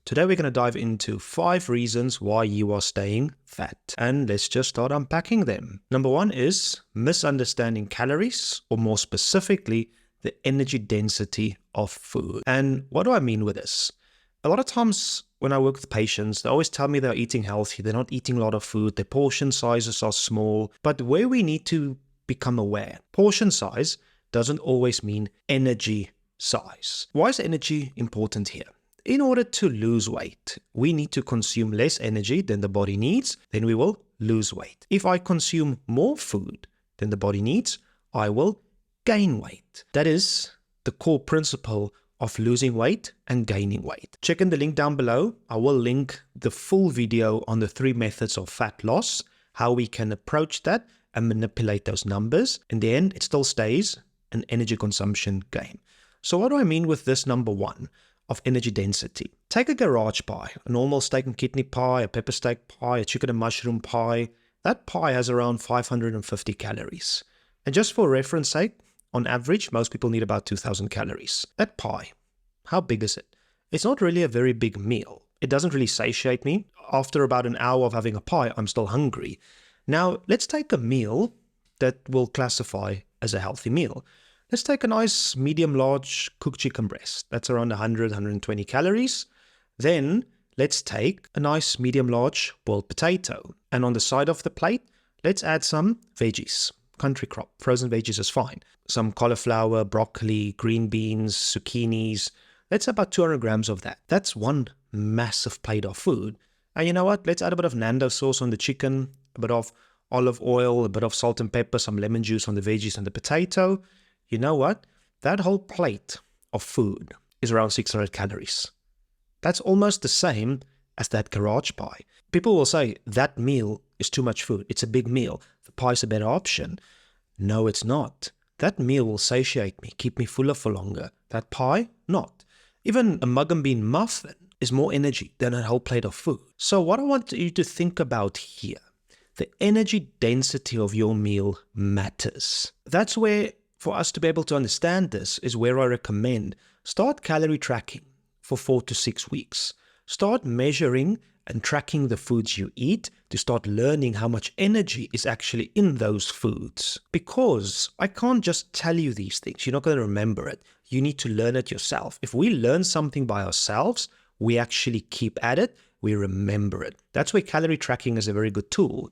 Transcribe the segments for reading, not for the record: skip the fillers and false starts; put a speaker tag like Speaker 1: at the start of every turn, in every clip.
Speaker 1: Today we're going to dive into 5 reasons why you are staying fat. And let's just start unpacking them. Number 1 is misunderstanding calories, or more specifically, the energy density of food. And what do I mean with this? A lot of times when I work with patients, they always tell me they're eating healthy, they're not eating a lot of food, their portion sizes are small. But where we need to become aware, portion size doesn't always mean energy size. Why is energy important here? In order to lose weight, we need to consume less energy than the body needs, then we will lose weight. If I consume more food than the body needs, I will gain weight. That is the core principle of losing weight and gaining weight. Check in the link down below. I will link the full video on the 3 methods of fat loss, how we can approach that and manipulate those numbers. In the end, it still stays an energy consumption game. So what do I mean with this number 1? Of energy density. Take a garage pie, a normal steak and kidney pie, a pepper steak pie, a chicken and mushroom pie. That pie has around 550 calories. And just for reference sake, on average, most people need about 2,000 calories. That pie, how big is it? It's not really a very big meal. It doesn't really satiate me. After about an hour of having a pie, I'm still hungry. Now, let's take a meal that will classify as a healthy meal. Let's take a nice medium-large cooked chicken breast. That's around 100, 120 calories. Then let's take a nice medium-large boiled potato. And on the side of the plate, let's add some veggies. Country crop, frozen veggies is fine. Some cauliflower, broccoli, green beans, zucchinis. Let's add about 200 grams of that. That's one massive plate of food. And you know what? Let's add a bit of Nando sauce on the chicken, a bit of olive oil, a bit of salt and pepper, some lemon juice on the veggies and the potato. You know what? That whole plate of food is around 600 calories. That's almost the same as that garage pie. People will say that meal is too much food. It's a big meal. The pie is a better option. No, it's not. That meal will satiate me, keep me fuller for longer. That pie, not. Even a mug and bean muffin is more energy than a whole plate of food. So what I want you to think about here, the energy density of your meal matters. That's where, for us to be able to understand this, is where I recommend start calorie tracking for 4 to 6 weeks. Start measuring and tracking the foods you eat to start learning how much energy is actually in those foods. Because I can't just tell you these things. You're not going to remember it. You need to learn it yourself. If we learn something by ourselves, we actually keep at it, we remember it. That's where calorie tracking is a very good tool.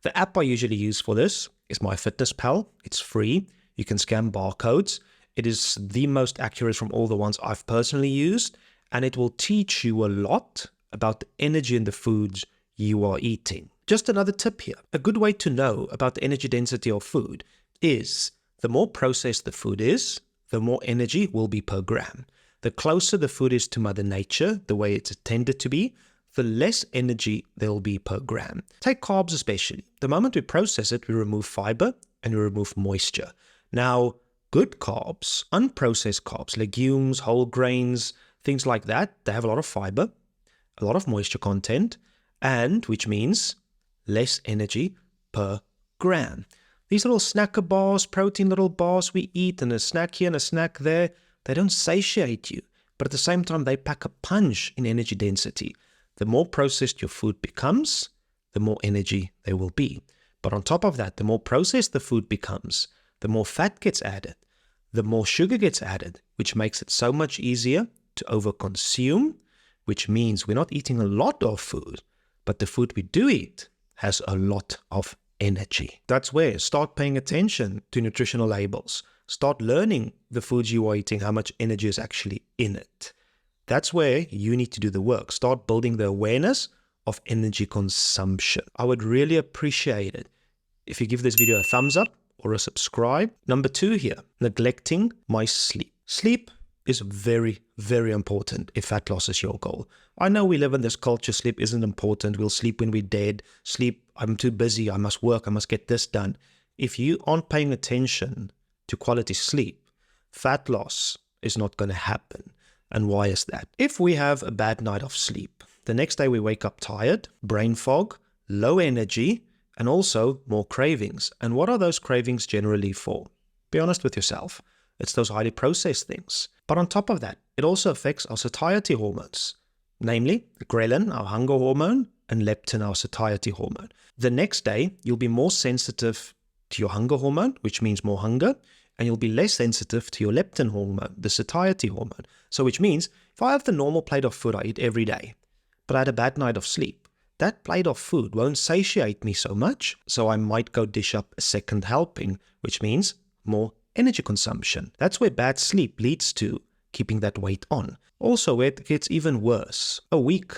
Speaker 1: The app I usually use for this is MyFitnessPal. It's free. You can scan barcodes. It is the most accurate from all the ones I've personally used, and it will teach you a lot about the energy in the foods you are eating. Just another tip here. A good way to know about the energy density of food is the more processed the food is, the more energy will be per gram. The closer the food is to Mother Nature, the way it's intended to be, the less energy there will be per gram. Take carbs especially. The moment we process it, we remove fiber and we remove moisture. Now, good carbs, unprocessed carbs, legumes, whole grains, things like that, they have a lot of fiber, a lot of moisture content, and which means less energy per gram. These little snacker bars, protein little bars we eat, and a snack here and a snack there, they don't satiate you, but at the same time, they pack a punch in energy density. The more processed your food becomes, the more energy there will be. But on top of that, the more processed the food becomes, the more fat gets added, the more sugar gets added, which makes it so much easier to overconsume, which means we're not eating a lot of food, but the food we do eat has a lot of energy. That's where start paying attention to nutritional labels. Start learning the foods you are eating, how much energy is actually in it. That's where you need to do the work. Start building the awareness of energy consumption. I would really appreciate it if you give this video a thumbs up or a subscribe. Number 2 here, neglecting my sleep. Sleep is very, very important if fat loss is your goal. I know we live in this culture, sleep isn't important. We'll sleep when we're dead. Sleep, I'm too busy. I must work. I must get this done. If you aren't paying attention to quality sleep, fat loss is not going to happen. And why is that? If we have a bad night of sleep, the next day we wake up tired, brain fog, low energy, and also more cravings. And what are those cravings generally for? Be honest with yourself. It's those highly processed things. But on top of that, it also affects our satiety hormones. namely ghrelin, our hunger hormone, and leptin, our satiety hormone. The next day, you'll be more sensitive to your hunger hormone, which means more hunger, and you'll be less sensitive to your leptin hormone, the satiety hormone. So which means if I have the normal plate of food I eat every day, but I had a bad night of sleep, that plate of food won't satiate me so much, so I might go dish up a second helping, which means more energy consumption. That's where bad sleep leads to keeping that weight on. Also, where it gets even worse, a week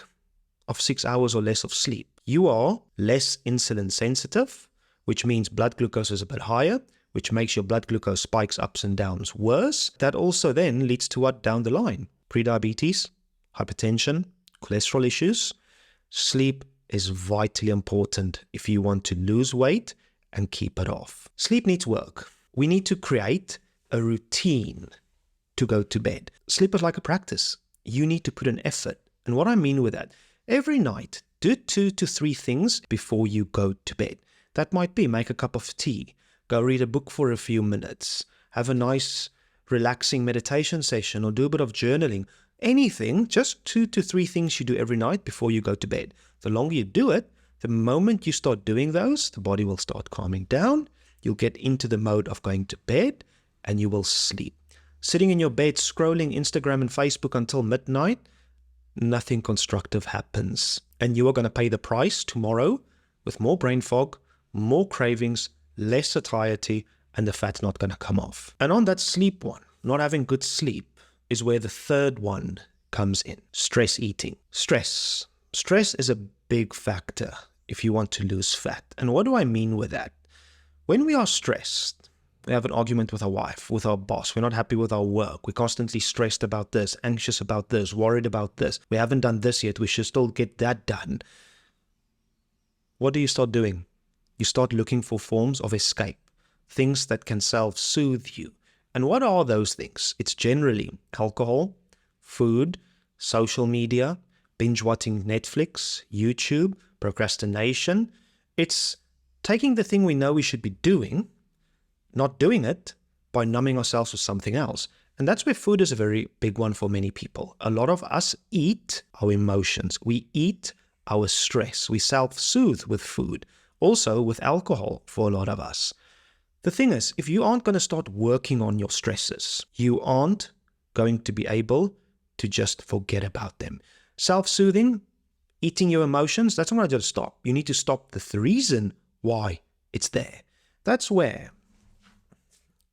Speaker 1: of 6 hours or less of sleep, you are less insulin sensitive, which means blood glucose is a bit higher, which makes your blood glucose spikes ups and downs worse. That also then leads to what down the line? Prediabetes, hypertension, cholesterol issues. Sleep is vitally important if you want to lose weight and keep it off. Sleep needs work. We need to create a routine to go to bed. Sleep is like a practice. You need to put an effort. And what I mean with that, every night, do 2 to 3 things before you go to bed. That might be make a cup of tea, go read a book for a few minutes, have a nice relaxing meditation session, or do a bit of journaling. Anything, just 2 to 3 things you do every night before you go to bed. The longer you do it, the moment you start doing those, the body will start calming down. You'll get into the mode of going to bed and you will sleep. Sitting in your bed scrolling Instagram and Facebook until midnight, nothing constructive happens. And you are going to pay the price tomorrow with more brain fog, more cravings, less satiety, and the fat's not going to come off. And on that sleep one, not having good sleep, is where the third one comes in. Stress eating. Stress. Stress is a big factor if you want to lose fat. And what do I mean with that? When we are stressed, we have an argument with our wife, with our boss, we're not happy with our work, we're constantly stressed about this, anxious about this, worried about this, we haven't done this yet, we should still get that done. What do you start doing? You start looking for forms of escape, things that can self-soothe you. And what are those things? It's generally alcohol, food, social media, binge-watching Netflix, YouTube, procrastination. It's taking the thing we know we should be doing, not doing it, by numbing ourselves with something else. And that's where food is a very big one for many people. A lot of us eat our emotions. We eat our stress. We self-soothe with food. Also with alcohol for a lot of us. The thing is, if you aren't going to start working on your stresses, you aren't going to be able to just forget about them. Self-soothing, eating your emotions, that's not going to just stop. You need to stop the reason why it's there. That's where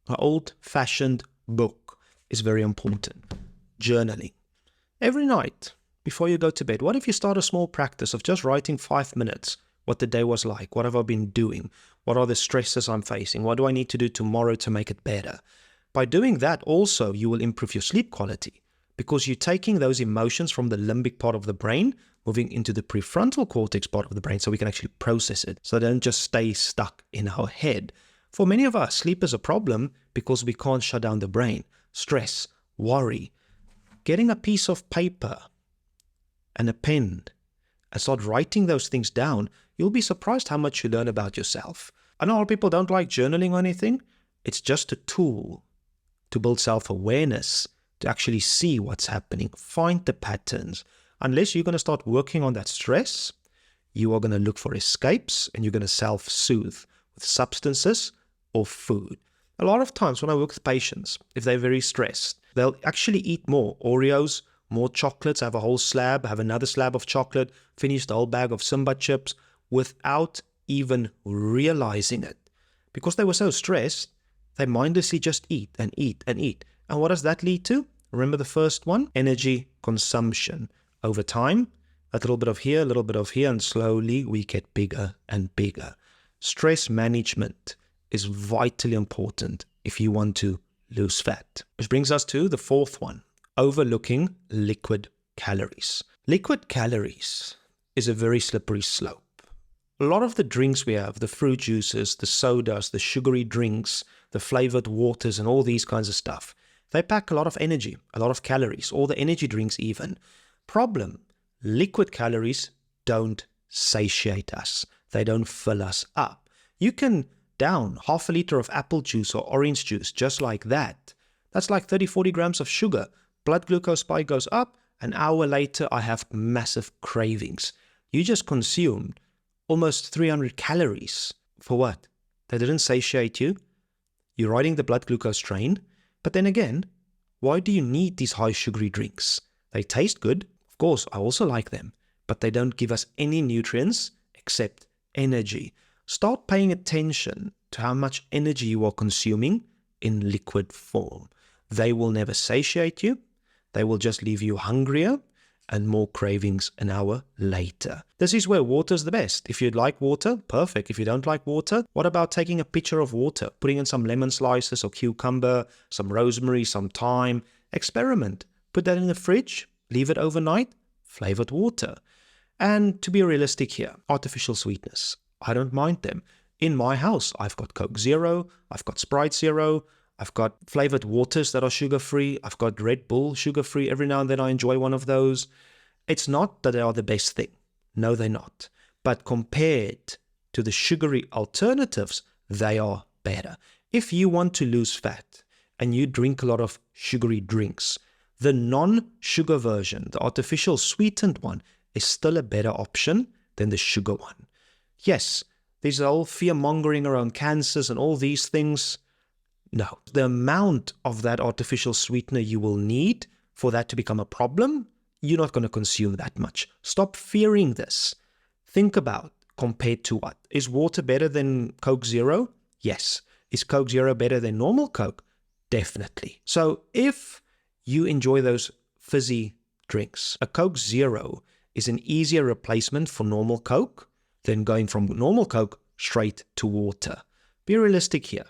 Speaker 1: an old-fashioned book is very important. Journaling. Every night before you go to bed, what if you start a small practice of just writing 5 minutes what the day was like? What have I been doing? What are the stresses I'm facing? What do I need to do tomorrow to make it better? By doing that also, you will improve your sleep quality because you're taking those emotions from the limbic part of the brain, moving into the prefrontal cortex part of the brain so we can actually process it, so they don't just stay stuck in our head. For many of us, sleep is a problem because we can't shut down the brain. Stress, worry. Getting a piece of paper and a pen and start writing those things down, you'll be surprised how much you learn about yourself. I know a lot of people don't like journaling or anything. It's just a tool to build self-awareness, to actually see what's happening, find the patterns. Unless you're going to start working on that stress, you are going to look for escapes and you're going to self-soothe with substances or food. A lot of times when I work with patients, if they're very stressed, they'll actually eat more Oreos, more chocolates, have a whole slab, have another slab of chocolate, finish the whole bag of Simba chips without even realizing it. Because they were so stressed, they mindlessly just eat and eat and eat. And what does that lead to? Remember the first one? Energy consumption. Over time, a little bit of here, a little bit of here, and slowly we get bigger and bigger. Stress management is vitally important if you want to lose fat. Which brings us to the fourth one. Overlooking liquid calories. Liquid calories is a very slippery slope. A lot of the drinks we have, the fruit juices, the sodas, the sugary drinks, the flavored waters and all these kinds of stuff, they pack a lot of energy, a lot of calories, all the energy drinks even. Problem, liquid calories don't satiate us. They don't fill us up. You can down half a liter of apple juice or orange juice just like that. That's like 30-40 grams of sugar. Blood glucose spike goes up An hour later, I have massive cravings. You just consumed almost 300 calories. For what? They didn't satiate you. You're riding the blood glucose train. But then again, why do you need these high sugary drinks? They taste good. Of course, I also like them. But they don't give us any nutrients except energy. Start paying attention to how much energy you are consuming in liquid form. They will never satiate you. They will just leave you hungrier and more cravings an hour later. This is where water is the best. If you'd like water, perfect. If you don't like water, what about taking a pitcher of water, putting in some lemon slices or cucumber, some rosemary, some thyme? Experiment. Put that in the fridge, leave it overnight, flavored water. And to be realistic here, artificial sweetness, I don't mind them. In my house, I've got Coke Zero, I've got Sprite Zero, I've got flavored waters that are sugar-free, I've got Red Bull sugar-free. Every now and then I enjoy one of those. It's not that they are the best thing. No, they're not. But compared to the sugary alternatives, they are better. If you want to lose fat and you drink a lot of sugary drinks, the non-sugar version, the artificial sweetened one, is still a better option than the sugar one. Yes, there's a whole fear-mongering around cancers and all these things. No, the amount of that artificial sweetener you will need for that to become a problem, you're not going to consume that much. Stop fearing this. Think about compared to what? Is water better than Coke Zero? Yes. Is Coke Zero better than normal Coke? Definitely. So if you enjoy those fizzy drinks, a Coke Zero is an easier replacement for normal Coke than going from normal Coke straight to water. Be realistic here.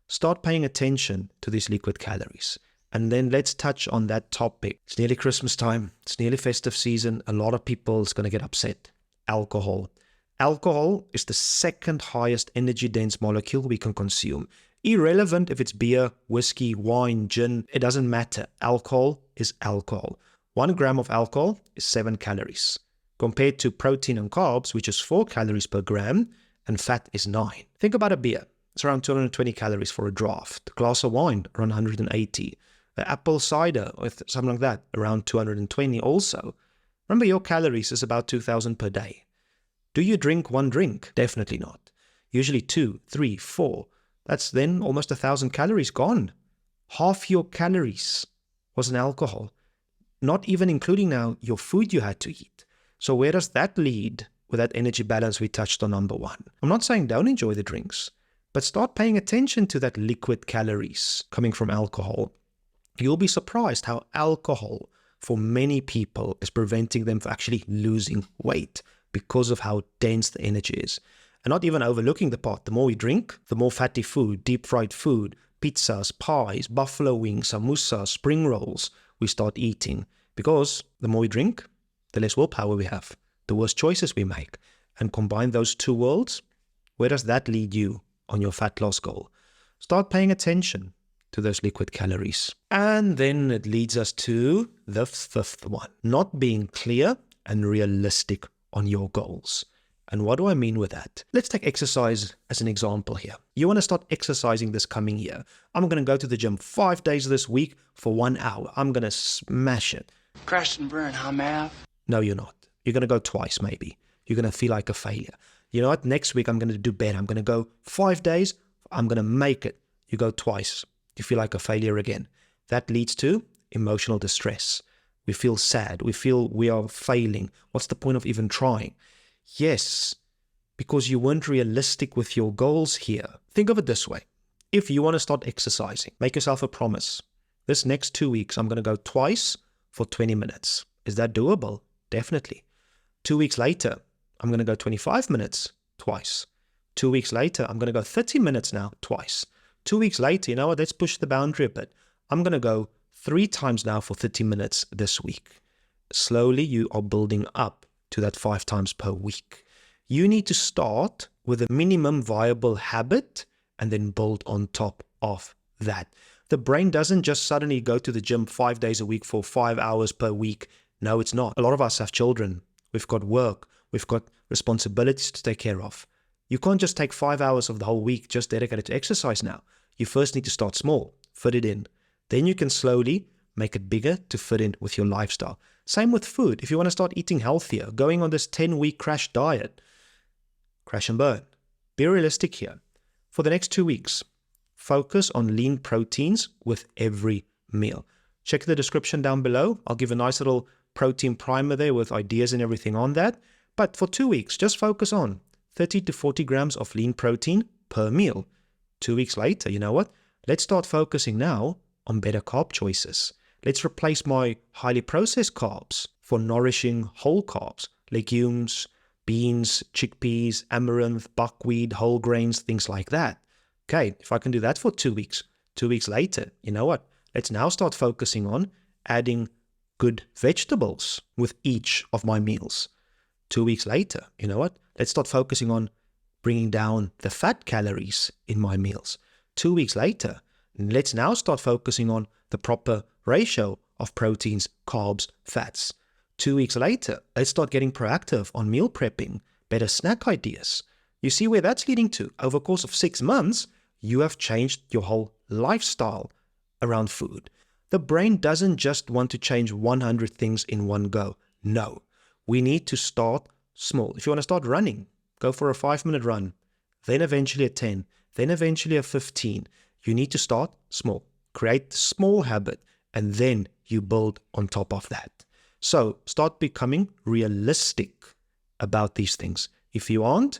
Speaker 1: Start paying attention to these liquid calories. And then let's touch on that topic. It's nearly Christmas time. It's nearly festive season. A lot of people is going to get upset. Alcohol. Alcohol is the second highest energy dense molecule we can consume. Irrelevant if it's beer, whiskey, wine, gin, it doesn't matter. Alcohol is alcohol. 1 gram of alcohol is 7 calories. Compared to protein and carbs, which is 4 calories per gram, and fat is 9. Think about a beer. It's around 220 calories for a draft. A glass of wine, around 180. The apple cider, or something like that, around 220 also. Remember, your calories is about 2,000 per day. Do you drink 1 drink? Definitely not. Usually 2, 3, 4. That's then almost 1,000 calories gone. Half your calories was in alcohol. Not even including now your food you had to eat. So where does that lead with that energy balance we touched on number 1? I'm not saying don't enjoy the drinks, but start paying attention to that liquid calories coming from alcohol. You'll be surprised how alcohol for many people is preventing them from actually losing weight because of how dense the energy is. And not even overlooking the part, the more we drink, the more fatty food, deep fried food, pizzas, pies, buffalo wings, samosa, spring rolls we start eating. Because the more we drink, the less willpower we have, the worse choices we make. And combine those two worlds, where does that lead you on your fat loss goal? Start paying attention to those liquid calories. And then it leads us to the 5th one, not being clear and realistic on your goals. And what do I mean with that? Let's take exercise as an example here. You want to start exercising this coming year. I'm going to go to the gym 5 days this week for 1 hour. I'm going to smash it.
Speaker 2: Crash and burn, huh, Mav?
Speaker 1: No, you're not. You're going to go twice maybe. You're going to feel like a failure. You know what? Next week I'm going to do better. I'm going to go 5 days. I'm going to make it. You go twice. You feel like a failure again. That leads to emotional distress. We feel sad. We feel we are failing. What's the point of even trying? Yes, because you weren't realistic with your goals here. Think of it this way. If you want to start exercising, make yourself a promise. This next 2 weeks, I'm going to go twice for 20 minutes. Is that doable? Definitely. 2 weeks later, I'm going to go 25 minutes twice. 2 weeks later, I'm going to go 30 minutes now twice. 2 weeks later, you know what? Let's push the boundary a bit. I'm going to go 3 times now for 30 minutes this week. Slowly, you are building up to that 5 times per week. You need to start with a minimum viable habit and then build on top of that. The brain doesn't just suddenly go to the gym 5 days a week for 5 hours per week. No, it's not. A lot of us have children. We've got work. We've got responsibilities to take care of. You can't just take 5 hours of the whole week just dedicated to exercise now. You first need to start small, fit it in. Then you can slowly make it bigger to fit in with your lifestyle. Same with food. If you want to start eating healthier, going on this 10-week crash diet, crash and burn. Be realistic here. For the next 2 weeks, focus on lean proteins with every meal. Check the description down below. I'll give a nice little protein primer there with ideas and everything on that. But for 2 weeks, just focus on 30 to 40 grams of lean protein per meal. 2 weeks later, you know what? Let's start focusing now on better carb choices. Let's replace my highly processed carbs for nourishing whole carbs, legumes, beans, chickpeas, amaranth, buckwheat, whole grains, things like that. Okay, if I can do that for 2 weeks, 2 weeks later, you know what? Let's now start focusing on adding good vegetables with each of my meals. 2 weeks later, you know what? Let's start focusing on bringing down the fat calories in my meals. 2 weeks later, let's now start focusing on the proper ratio of proteins, carbs, fats. 2 weeks later, let's start getting proactive on meal prepping, better snack ideas. You see where that's leading to? Over the course of 6 months, you have changed your whole lifestyle around food. The brain doesn't just want to change 100 things in one go. No, we need to start small. If you want to start running, go for a 5-minute run, then eventually a 10, then eventually a 15. You need to start small. Create the small habit, and then you build on top of that. So start becoming realistic about these things. If you aren't,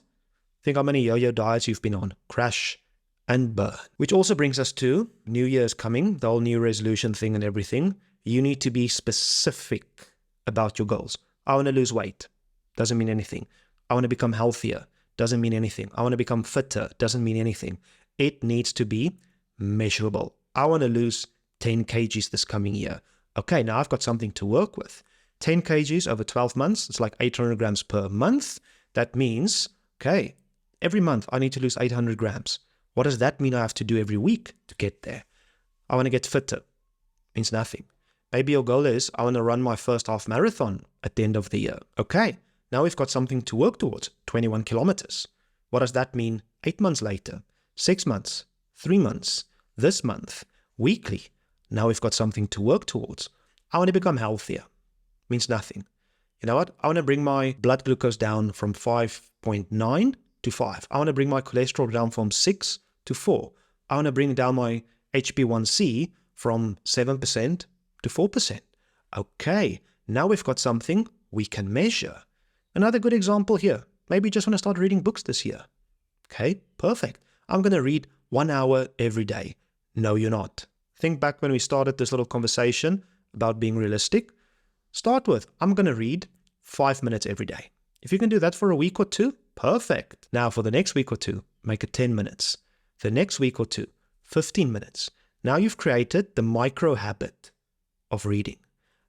Speaker 1: think how many yo-yo diets you've been on. Crash and burn. Which also brings us to New Year's coming, the whole New resolution thing and everything. You need to be specific about your goals. I want to lose weight. Doesn't mean anything. I want to become healthier. Doesn't mean anything. I want to become fitter. Doesn't mean anything. It needs to be measurable. I want to lose 10 kgs this coming year. Okay, now I've got something to work with. 10 kgs over 12 months, it's like 800 grams per month. That means, okay, every month I need to lose 800 grams. What does that mean I have to do every week to get there? I want to get fitter. Means nothing. Maybe your goal is, I want to run my first half marathon at the end of the year. Okay, now we've got something to work towards, 21 kilometers. What does that mean 8 months later, 6 months, 3 months, this month, weekly? Now we've got something to work towards. I want to become healthier. Means nothing. You know what? I want to bring my blood glucose down from 5.9 to 5. I want to bring my cholesterol down from 6 to 4. I want to bring down my HbA1c from 7% to 4%. Okay, now we've got something we can measure. Another good example here. Maybe you just want to start reading books this year. Okay, perfect. I'm going to read 1 hour every day. No, you're not. Think back when we started this little conversation about being realistic. Start with, I'm going to read 5 minutes every day. If you can do that for a week or two, perfect. Now for the next week or two, make it 10 minutes. The next week or two, 15 minutes. Now you've created the micro habit of reading.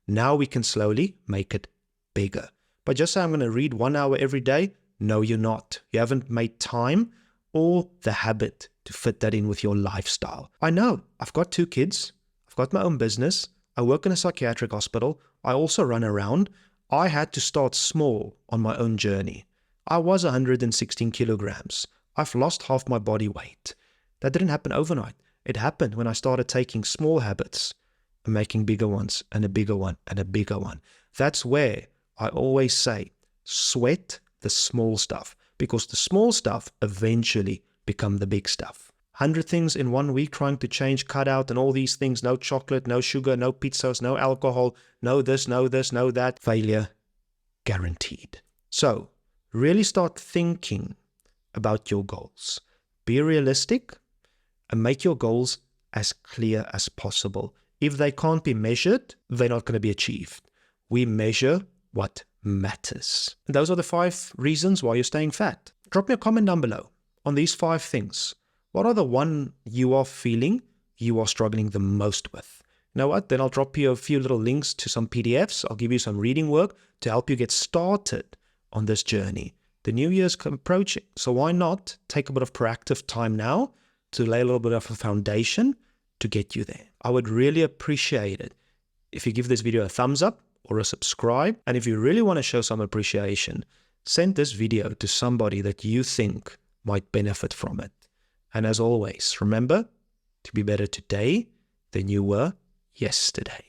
Speaker 1: Now we can slowly make it bigger. But just say I'm going to read 1 hour every day, no, you're not. You haven't made time or the habit to fit that in with your lifestyle. I know, I've got 2 kids, I've got my own business, I work in a psychiatric hospital, I also run around. I had to start small on my own journey. I was 116 kilograms. I've lost half my body weight. That didn't happen overnight. It happened when I started taking small habits and making bigger ones and a bigger one and a bigger one. That's where I always say, sweat the small stuff, because the small stuff eventually become the big stuff. 100 things in 1 week trying to change, cut out and all these things, no chocolate, no sugar, no pizzas, no alcohol, no this, no that, failure guaranteed. So really start thinking about your goals. Be realistic and make your goals as clear as possible. If they can't be measured, they're not going to be achieved. We measure what matters. And those are the 5 reasons why you're staying fat. Drop me a comment down below on these 5 things. What are the one you are feeling you are struggling the most with? You know what? Then I'll drop you a few little links to some PDFs. I'll give you some reading work to help you get started on this journey. The new year's approaching, so why not take a bit of proactive time now to lay a little bit of a foundation to get you there. I would really appreciate it if you give this video a thumbs up or a subscribe. And if you really want to show some appreciation, send this video to somebody that you think might benefit from it. And as always, remember to be better today than you were yesterday.